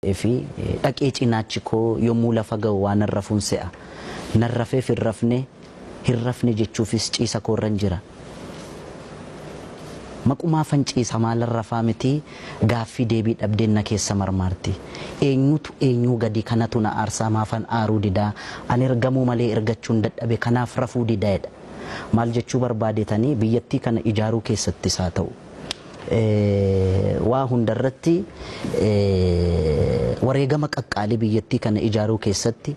في أكيد إناتشكو يوم ولا فجأة وأنا الرفون ساعة نرفه في الرفنة جتشوفيس إيسا كورنجرا ماكو فنج إيسا مال الرفامتي غافي ديبيت أبدين كيس مرمارتي إنيو غدي كانتونا أرسا ما فن آرو ديدا أنا رجمو مالي إرجتشون دت أبي كنا فرفو ديدا مال جتشو بربادي تاني بيتي كان إجارو كيس تساتو واهن درتي wareegama qaqqaalii biyyattii kana ijaaruu keessatti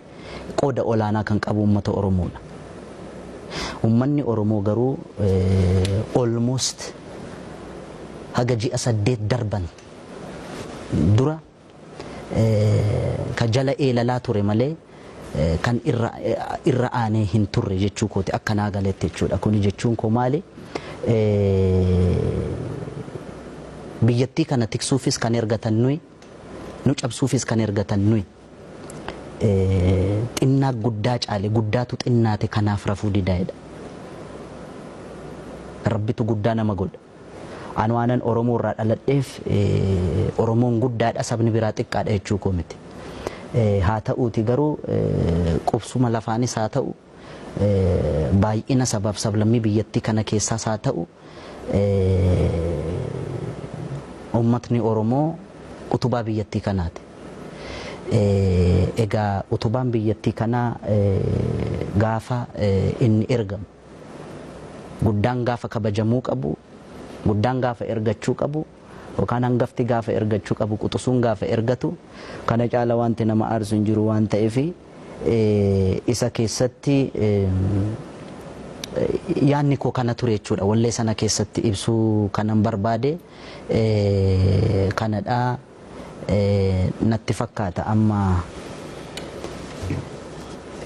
qooda olaanaa kan qabu uummata Oromoodha. Uummanni Oromoo garuu almost haga ji'a 8 darban dura ka jala eelalaa ture malee kan irra aanee hin turre jechuu kooti akkanaa galetti jechuudha. Kuni jechuun koo maali? Biyyattii kana tiksuufis kan ergatan nuyi nu cabsuufis kan ergatan nuyi xinnaa guddaa caale guddaatu xinnaate kanaaf rafuu didaa'edha. Rabbitu guddaa nama godha. Anu waanan Oromoo irraa dhaladheef Oromoon guddaadha sabni biraa xiqqaadha jechuu koo miti. Haa ta'uuti garuu qubsuma lafaanis haa ta'u baay'ina sabab sablammii biyyattii kana keessaas haa ta'u ummatni Oromoo utubaa biyyattii kanaati. Egaa utubaan biyyattii kanaa gaafa inni ergamu guddaan gaafa kabajamuu qabu guddaan gaafa ergachuu qabu yookaan hangafti gaafa ergachuu qabu quxusuun gaafa ergatu kana caala wanti nama aarsu hin jiru waan ta'eef isa keessatti yaanni koo kana ture jechuudha. Wallee sana keessatti ibsuu kanan barbaade kanadha natti fakkaata. Amma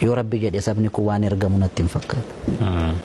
yoo Rabbi jedhe sabni kun waan ergamu natti hin fakkaata.